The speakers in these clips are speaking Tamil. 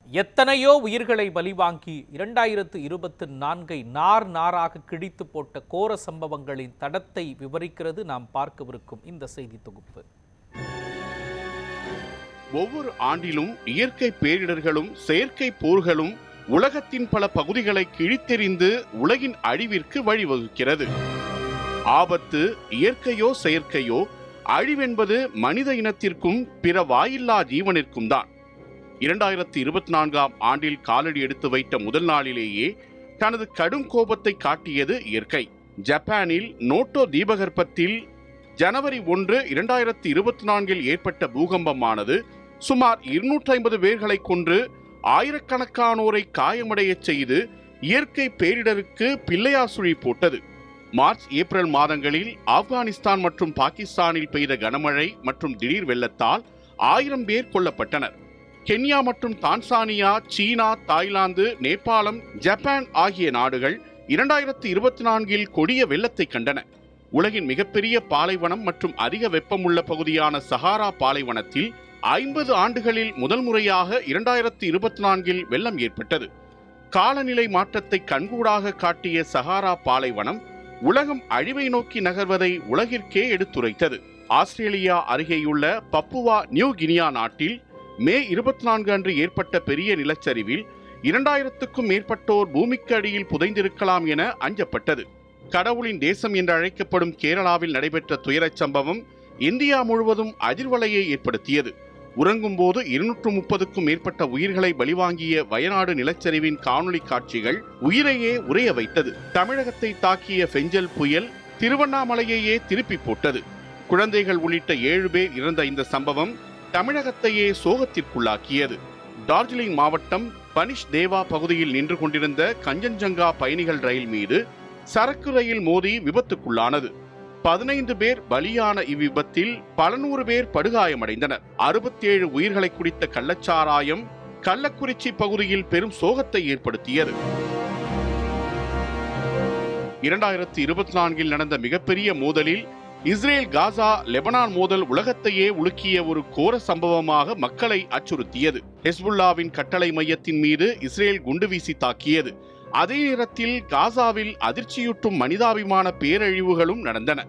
எத்தனையோ உயிர்களை பலிவாங்கி 2024 நார் நாராக கிழித்து போட்ட கோர சம்பவங்களின் தடத்தை விவரிக்கிறது நாம் பார்க்கவிருக்கும் இந்த செய்தி தொகுப்பு. ஒவ்வொரு ஆண்டிலும் இயற்கை பேரிடர்களும் செயற்கை போர்களும் உலகத்தின் பல பகுதிகளை கிழித்தெறிந்து உலகின் அழிவிற்கு வழிவகுக்கிறது. ஆபத்து இயற்கையோ செயற்கையோ, அழிவென்பது மனித இனத்திற்கும் பிற வாயில்லா ஜீவனிற்கும் தான். 2024 ஆண்டில் காலடி எடுத்து வைத்த முதல் நாளிலேயே தனது கடும் கோபத்தை காட்டியது இயற்கை. ஜப்பானில் நோட்டோ தீபகற்பத்தில் ஜனவரி 1, 2024 ஏற்பட்ட பூகம்பமானது சுமார் 250 பேர்களை கொன்று ஆயிரக்கணக்கானோரை காயமடைய செய்து இயற்கை பேரிடருக்கு பிள்ளையார் சுழி போட்டது. மார்ச், ஏப்ரல் மாதங்களில் ஆப்கானிஸ்தான் மற்றும் பாகிஸ்தானில் பெய்த கனமழை மற்றும் திடீர் வெள்ளத்தால் 1000 பேர் கொல்லப்பட்டனர். கென்யா மற்றும் தான்சானியா, சீனா, தாய்லாந்து, நேபாளம், ஜப்பான் ஆகிய நாடுகள் 2024 கொடிய வெள்ளத்தை கண்டன. உலகின் மிகப்பெரிய பாலைவனம் மற்றும் அதிக வெப்பமுள்ள பகுதியான சஹாரா பாலைவனத்தில் 50 ஆண்டுகளில் முதல் முறையாக 2024 வெள்ளம் ஏற்பட்டது. காலநிலை மாற்றத்தை கண்கூடாக காட்டிய சஹாரா பாலைவனம் உலகம் அழிவை நோக்கி நகர்வதை உலகிற்கே எடுத்துரைத்தது. ஆஸ்திரேலியா அருகேயுள்ள பப்புவா நியூ கினியா நாட்டில் மே 24 அன்று ஏற்பட்ட பெரிய நிலச்சரிவில் 2000க்கும் மேற்பட்டோர் பூமிக்கு அடியில் புதைந்திருக்கலாம் என அஞ்சப்பட்டது. கடவுளின் தேசம் என்று அழைக்கப்படும் கேரளாவில் நடைபெற்ற துயரச் சம்பவம் இந்தியா முழுவதும் அதிர்வலையை ஏற்படுத்தியது. உறங்கும் போது 230க்கும் மேற்பட்ட உயிர்களை பலிவாங்கிய வயநாடு நிலச்சரிவின் காணொலி காட்சிகள் உயிரையே உறைய வைத்தது. தமிழகத்தை தாக்கிய பெஞ்சல் புயல் திருவண்ணாமலையையே திருப்பி போட்டது. குழந்தைகள் உள்ளிட்ட 7 பேர் இறந்த இந்த சம்பவம் தமிழகத்தையே சோகத்திற்குள்ளாக்கியது. டார்ஜிலிங் மாவட்டம் பனிஷ் தேவா பகுதியில் நின்று கொண்டிருந்த கஞ்சன்ஜங்கா பயணிகள் ரயில் மீது சரக்கு ரயில் மோதி விபத்துக்குள்ளானது. 15 பேர் பலியான இவ்விபத்தில் பல நூறு பேர் படுகாயமடைந்தனர். 67 உயிர்களை குடித்த கள்ளச்சாராயம் கள்ளக்குறிச்சி பகுதியில் பெரும் சோகத்தை ஏற்படுத்தியது. 2024 நடந்த மிகப்பெரிய மோதலில் இஸ்ரேல் காசா லெபனான் மோதல் உலகத்தையே உலுக்கிய ஒரு கோர சம்பவமாக மக்களை அச்சுறுத்தியது. ஹெஸ்புல்லாவின் கட்டளை மையத்தின் மீது இஸ்ரேல் குண்டு வீசி தாக்கியது. அதே நேரத்தில் காசாவில் அதிர்ச்சியூட்டும் மனிதாபிமான பேரழிவுகளும் நடந்தன.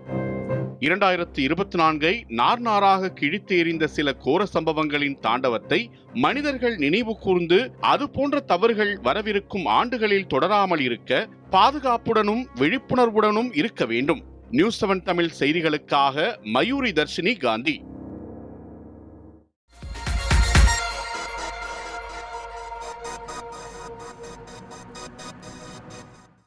2024 நார் நாராக கிழித்து எறிந்த சில கோர சம்பவங்களின் தாண்டவத்தை மனிதர்கள் நினைவு கூர்ந்து அது போன்ற தவறுகள் வரவிருக்கும் ஆண்டுகளில் தொடராமல் இருக்க பாதுகாப்புடனும் விழிப்புணர்வுடனும் இருக்க வேண்டும். நியூஸ் 7 தமிழ் செய்திகளுக்காக மயூரி தர்ஷினி காந்தி.